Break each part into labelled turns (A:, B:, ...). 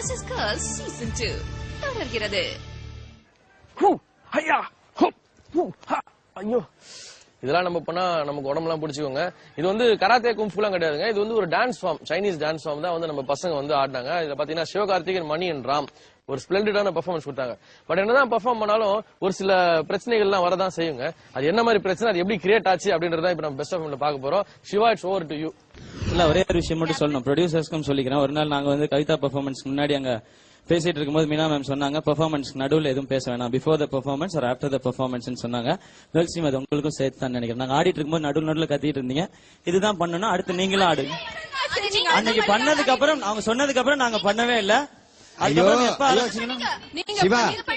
A: vs Girls Season 2 தொடர்கிறது.
B: ஐயோ, இதெல்லாம் நம்ம பண்ணா நமக்கு உடம்பெல்லாம் பிடிச்சிக்கோங்க. இது வந்து கராத்தே கும்ஃபுலாம் கிடையாதுங்க. இது வந்து ஒரு dance form, Chinese dance form தான் வந்து நம்ம பசங்க வந்து ஆடினாங்க. இதுல பாத்தீங்கன்னா சிவகார்த்திகேயன், மணி அண்ட் ராம் ஒரு ஸ்பிளெண்டடான பெர்ஃபார்மன்ஸ் கொடுத்தாங்க. பட் என்னதான் பெர்ஃபார்ம் பண்ணாலும் ஒரு சில பிரச்சனைகள்லாம் வரதான் செய்யுங்க. அது என்ன மாதிரி பிரச்சனை, அது எப்படி கிரியேட் ஆச்சு அப்படின்றத இப்ப நம்ம பெஸ்ட் ஆஃப் பார்க்க போறோம். Siva, it's over to you.
C: இல்ல, ஒரே ஒரு விஷயம் மட்டும் சொல்லணும். ப்ரொடியூசர்ஸ்க்கும் சொல்லிக்கிறேன். ஒரு நாள் நாங்க வந்து கவிதா பெர்ஃபார்மன்ஸ் முன்னாடி அங்க பேசிட்டு இருக்கும்போது மீனா மேம் சொன்னாங்க, பெர்ஃபார்மன்ஸ் நடுவில் எதுவும் பேச வேணாம், before the performance or after the performance சொன்னாங்க. கேர்ள்ஸ் டீம் அது உங்களுக்கும் சேர்த்து தான் நினைக்கிறேன். நாங்க ஆடிட்டு இருக்கும்போது நடுவில் கத்திட்டு இருந்தீங்க, இதுதான் பண்ணணும், அடுத்து நீங்களும் ஆடுங்க. அன்னைக்கு பண்ணதுக்கு அப்புறம் அவங்க சொன்னதுக்கு அப்புறம் நாங்க பண்ணவே இல்ல.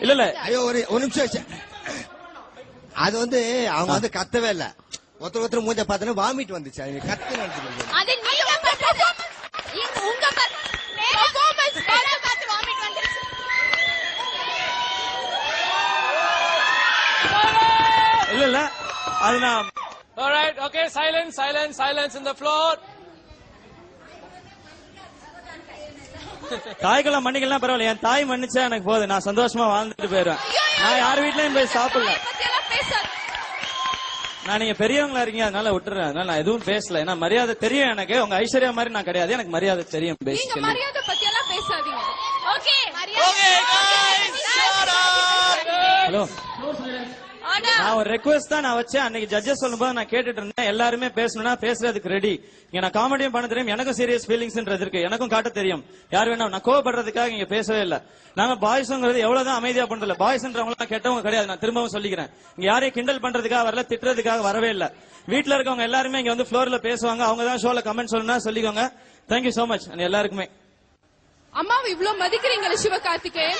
C: இல்ல இல்ல,
D: ஐயோ ஒரு நிமிஷம். அது வந்து அவங்க வந்து கத்தவே இல்ல, ஒருத்தர் மூஞ்ச பார்த்தா வாமிட் வந்துச்சு. அவங்க கத்து
C: இல்ல இல்ல, அது நான்.
B: Alright, okay, silence in the floor.
C: தாய்களை மன்னிக்கலாம் பரவாயில்ல, என் தாய் மன்னிச்சா எனக்கு போதும், நான் சந்தோஷமா வாழ்ந்துட்டு போயிருவேன். நான் யார் வீட்லயும் போய் சாப்பிடல. நான் நீங்க பெரியவங்களா இருக்கீங்க அதனால விட்டுறேன். அதனால நான் எதுவும் பேசல. ஏன்னா மரியாதை தெரியும் எனக்கு. உங்க ஐஸ்வர்யா மாதிரி நான் கிடையாது, எனக்கு மரியாதை தெரியும். பேசிக்கலி
A: மரியாதை பத்தி எல்லாம் பேசாதீங்க. ஓகே
C: ஹலோ, நான் ஒரு ரெக்வஸ்ட் தான் நான் வச்சேன். அன்னைக்கு ஜட்ஜஸ் சொல்லும்போது நான் கேட்டுட்டு இருந்தேன், எல்லாருமே பேசணும்னா பேசுறதுக்கு ரெடி. இங்க நான் காமெடியும் பண்ண தெரியும், எனக்கும் சீரியஸ் ஃபீலிங்ஸ்ன்றது இருக்கு, எனக்கும் காட்ட தெரியும். யார் வேணா நான் கோவப்படுறதுக்காக இங்க பேசவே இல்ல. நாங்க பாய்ஸ்ங்கிறது எவ்வளவுதான் அமைதியா பண்றதுல, பாய்ஸ்ன்றவங்க எல்லாம் கெட்டவங்க கிடையாது. நான் திரும்பவும் சொல்லிக்கிறேன், இங்க யாரையும் கிண்டல் பண்றதுக்காக வரல, திட்டுறதுக்காக வரவே இல்ல. வீட்டுல இருக்கவங்க எல்லாருமே இங்க வந்து ஃப்ளோர்ல பேசுவாங்க, அவங்க தான் ஷோல கமெண்ட் சொல்லணும்னா சொல்லிக்கோங்க. தேங்க்யூ சோ மச் எல்லாருக்குமே.
A: அம்மாவை இவ்வளவு மதிக்கிறீங்களா சிவகார்த்திகேயன்?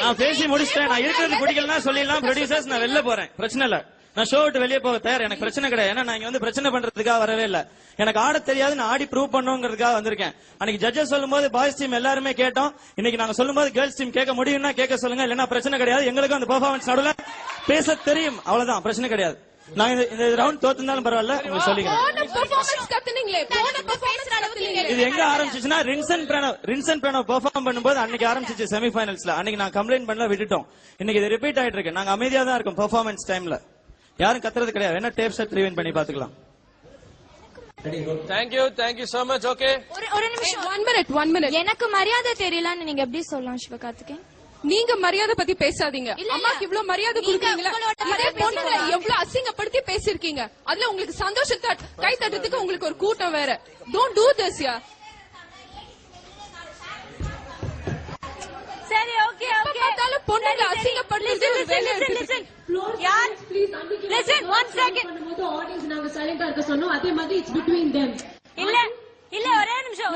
C: நான் பேசி முடிச்சிட்டேன். நான் இருக்கிறது பிடிக்கலன்னா சொல்லிடலாம். ப்ரொடியூசர்ஸ் நான் வெளில போறேன், பிரச்சனை இல்ல. நான் ஷோ விட்டு வெளியே போக தயார், எனக்கு பிரச்சனை கிடையாது. ஏன்னா நான் இங்க வந்து பிரச்சனை பண்றதுக்காக வரவே இல்ல. எனக்கு ஆட தெரியாது, நான் ஆடி ப்ரூவ் பண்ணுங்கிறதுக்காக வந்திருக்கேன். அன்னைக்கு ஜட்ஜஸ் சொல்லும்போது பாய்ஸ் டீம் எல்லாருமே கேட்டோம். இன்னைக்கு நாங்க சொல்லும்போது கேர்ள்ஸ் டீம் கேட்க முடியும்னா கேட்க சொல்லுங்க, இல்லன்னா பிரச்சனை கிடையாது. எங்களுக்கும் அந்த பெர்ஃபார்மன்ஸ் நடுவுல பேச தெரியும், அவ்வளவுதான், பிரச்சனை கிடையாது. நாங்க இந்த ரவுண்ட் தோத்துனாலும் பரவாயில்ல, உங்களுக்கு சொல்லிக்கிறேன். இது எங்க ஆரம்பிச்சுன்னா ரின்சன் பிரணவ் பெர்ஃபார்ம் பண்ணும்போது அன்னைக்கு ஆரம்பிச்சிச்சு செமிஃபைனல்ஸ்ல. அன்னைக்கு நான் கம்ப்ளைண்ட் பண்ணல, விட்டுட்டோம். இன்னைக்கு இது ரிப்பீட் ஆயிட்டு இருக்கு. நாங்க அமைதியா தான் இருக்கோம் பெர்ஃபார்மன்ஸ் டைம்ல, யாரும் கத்துறது கிடையாது. என்ன டேப் செட் ரிவைண்ட் பண்ணி பாத்துக்கலாம்.
B: Thank you so much. Okay,
A: ஒரு நிமிஷம், one minute.
E: எனக்கு மரியாதை தெரியலன்னு நீங்க எப்படி சொல்லலாம் சிவகார்த்திகேயன்?
A: நீங்க மரியாதை பத்தி பேசாதீங்க. அம்மாக்கு இவ்வளவு மரியாதை கொடுக்குறீங்களா? இதே பொண்ணுங்களை எவ்வளவு அசிங்கப்படுத்தி பேசிருக்கீங்க. அதுல உங்களுக்கு சந்தோஷத்தை கை தட்டுறதுக்கு உங்களுக்கு ஒரு கூட்டம் வேற. Don't do this yeah.
E: சரி, ஓகே ஓகே.
A: பார்த்தாலும் பொண்ணுங்களை அசிங்கப்படுத்தி ஒரு வேலை இருக்கு.
E: யார் லிசன் 1 செகண்ட்.
F: பண்ணும்போது ஆடியன்ஸ் நாங்க சைலண்டா இருக்க சொன்னோம், அதே மாதிரி இட்ஸ் பிட்வீன் देम.
E: இல்ல இல்ல, ஒரே நிமிஷம்,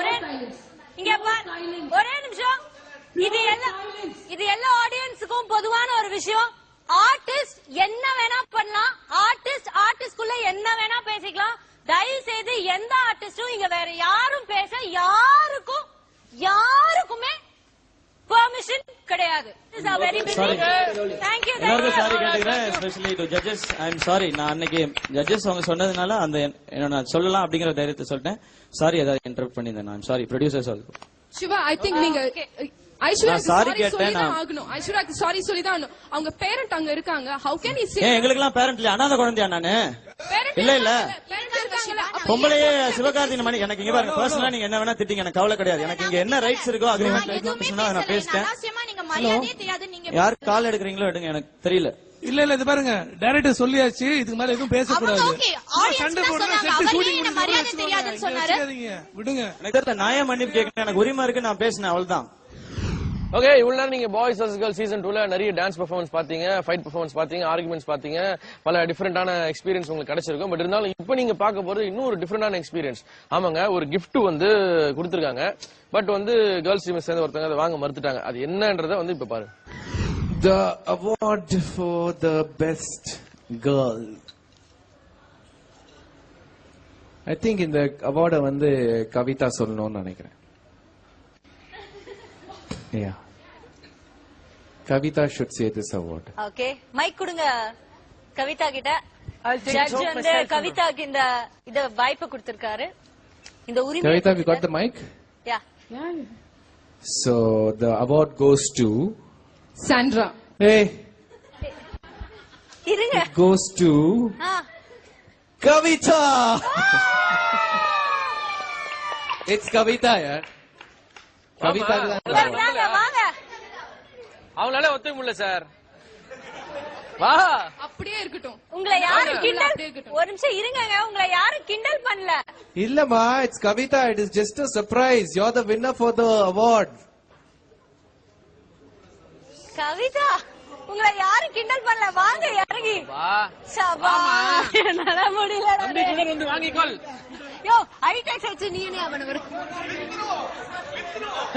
E: இங்க பாரு, ஒரே நிமிஷம். இது எல்லா ஆடியன்ஸுக்கும் பொதுவான ஒரு விஷயம். ஆர்டிஸ்ட் என்ன வேணா பண்ணலாம், ஆர்டிஸ்ட்குள்ள என்ன வேணா பேசிக்கலாம். தயவு செய்து எந்த ஆர்டிஸ்டும் இங்க வேற யாரும் பேச யாருக்குமே பெர்மிஷன் கிடையாது.
C: எல்லாருக்கும் சாரி கேட்டுக்கிறேன், especially to judges. I am sorry. நான் அன்னைக்கு ஜட்ஜஸ் அவங்க சொன்னதுனால அந்த நான் சொல்லலாம் அப்படிங்கிற தைரியத்தை சொல்லிட்டேன். சாரி, ஏதாவது இன்டரப்ட் பண்ணிருந்தேன். நான் sorry. Producers
A: Siva, I think நீங்க ஐஸ்வர்யாக்கு சாரி சொல்லிதான் ஆகணும். அவங்க பேரண்ட் அங்க இருக்காங்க. How can you say?
C: எங்களுக்கெல்லாம் பேரண்ட் இல்ல, அனாதை குழந்தையா நானு? இல்ல பொம்பளையே சிவகார்த்திகேயன் மணி. எனக்கு இங்க பாருங்க, பர்சனலா நீங்க என்ன வேணா திட்டிங்க, எனக்கு கவலை கிடையாது. எனக்கு இங்க என்ன ரைட்ஸ் இருக்கோ அக்ரிமெண்ட் நான் பேசிட்டேன். யார் கால் எடுக்கிறீங்களோ எடுங்க, எனக்கு தெரியல.
G: இல்ல இது பாருங்க, டைரக்டர் சொல்லியாச்சு, இதுக்கு மேல எதுவும் பேசக்கூடாது. சண்டை விடுங்க.
C: எனக்கு நான் மன்னிப்பு கேட்கணும், எனக்கு உரிமை இருக்கு, நான் பேசினேன், அவ்வளவுதான்.
B: ஓகே, இவ்வளவு நேரம் நீங்க பாய்ஸ் vs கேர்ள்ஸ் சீசன் 2ல நிறைய டான்ஸ் பெர்ஃபார்மன்ஸ் பாத்தீங்க, ஃபைட் பெர்ஃபார்மன்ஸ் பாத்தீங்க, ஆர்குமெண்ட்ஸ் பாத்தீங்க, பல டிஃபரெண்டான எக்ஸ்பீரியன்ஸ் உங்களுக்கு கிடைச்சிருக்கும். பட் இருந்தாலும் இப்போ நீங்க பார்க்க போறது இன்னும் ஒரு டிஃபரெண்டான எக்ஸ்பீரியன்ஸ். ஆமாங்க, ஒரு கிஃப்ட் வந்து கொடுத்திருக்காங்க. பட் வந்து கேர்ள்ஸ் டீம் சேர்ந்து ஒருத்தங்க அதை வாங்க மறுத்துட்டாங்க. அது என்னன்றத வந்து இப்ப பாருங்க.
H: The award for the best girl. I think இந்த அவார்டை வந்து கவிதா சொல்லணும்னு நினைக்கிறேன். Yeah. Kavita should say this award.
E: Okay. Mike கொடுங்க கவிதா கிட்ட. ஜட்ஜ் வந்து கவிதாக்கு இந்த வாய்ப்பு கொடுத்திருக்காரு. இந்த உரிமை.
H: Kavita, we got the mic?
E: Yeah.
H: So the award goes to
A: Sandra.
H: hey,
E: இருங்க
H: it goes to Kavita. It's Kavita, yeah. Kavita.
E: Sir வாங்க வாங்க
B: அவங்களால ஒத்துக்க முடியல சார். வா
A: அப்படியே இருக்கட்டும்.
E: உங்களை யாரும்
A: அப்படியே
E: கிண்டல்
A: இருக்கட்டும்.
E: ஒரு நிமிஷம் இருங்கங்க உங்களை யாரும் கிண்டல் பண்ணல.
H: Illama, it's Kavita. It is just a surprise. You're the winner for the award.
E: Kavitha உங்களை யாரும் கிண்டல் பண்ணல வாங்க இறங்கி
B: வா
E: சபா என்னால முடியல
B: தம்பி கூட வந்து வாங்கிக்கொள்.
E: யோ ஹைடெக் வச்சு நீ என்ன அவன வர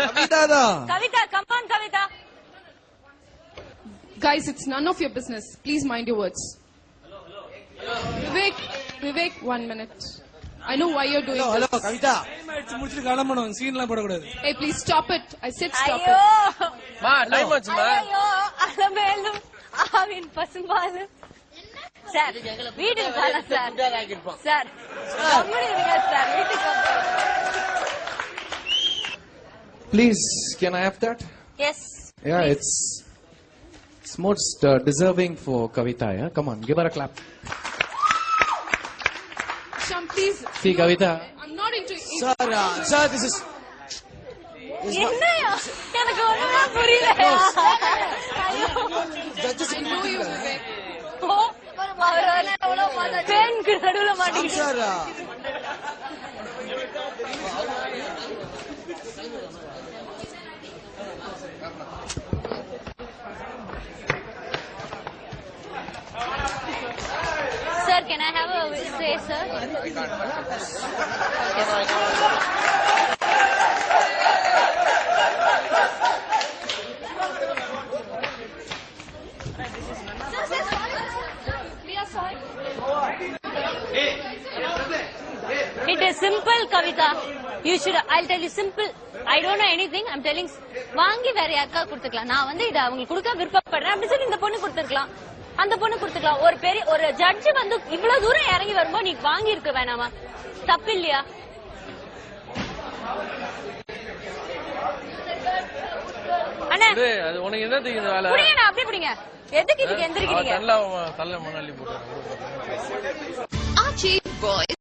D: கவிதா தான்.
E: Kavitha come on Kavitha.
A: Guys, it's none of your business. Please mind your words. Vivek, 1 minute. I know why you're doing
D: hello
A: this.
D: Kavitha.
G: Time ஆயிடுச்சு, முடிச்சிட்டு கிளம்பணும். சீன்லாம் போடக்கூடாது.
A: Hey, please stop it. I said stop
E: ஐயோ
A: it.
B: மா டைம் ஆச்சுமா.
E: ஐயோ அலமேலும் Aavin பசும்பாலும் sir வீட்டுக்கு போலாம் சார். சார் கம்முனு இருங்க சார் வீட்டுக்கு
H: Please, can I have that?
E: Yes
H: Yeah, it's most deserving for Kavita. Yeah, come on, give her a clap.
A: Sham, please.
H: See, Kavita.
A: I'm not into.
D: Sir this is
E: என்னையா எனக்கு ஒண்ணுமே புரியல.
D: judges
A: I know you, Vivek.
E: ஓ, அவர் வந்து எவ்வளவு பார்த்தா பேனுக்கு நடுவுல மாட்டிக்கிட்டு
D: sir
E: Sir, can I have a say, sir? It is simple, Kavita. You should. I'll tell you simple. I don't know anything. I'm telling. வாங்கி வேற யாருக்கா கொடுத்துக்கலாம். நான் வந்து இத அவங்களுக்கு கொடுக்க விருப்பப்படுறேன் அப்படி சொல்லி இந்த பொண்ணு கொடுத்துக்கலாம். அந்த பொண்ணு கொடுத்துக்கலாம். ஒரு பெரிய ஒரு ஜட்ஜ் வந்து இவ்வளவு தூரம் இறங்கி வரும்போது நீ வாங்கி இருக்க வேணாமா? தப்பு இல்லையா? அண்ணா
B: அது உனக்கு என்ன தெரியும் இந்த வேலை?
E: புடிங்க அப்படி புடிங்க. எதுக்கு இதுக்கு எந்திரிக்கிறீங்க?
B: தள்ள மண்ணள்ளி போட்டு
I: Archie Boys.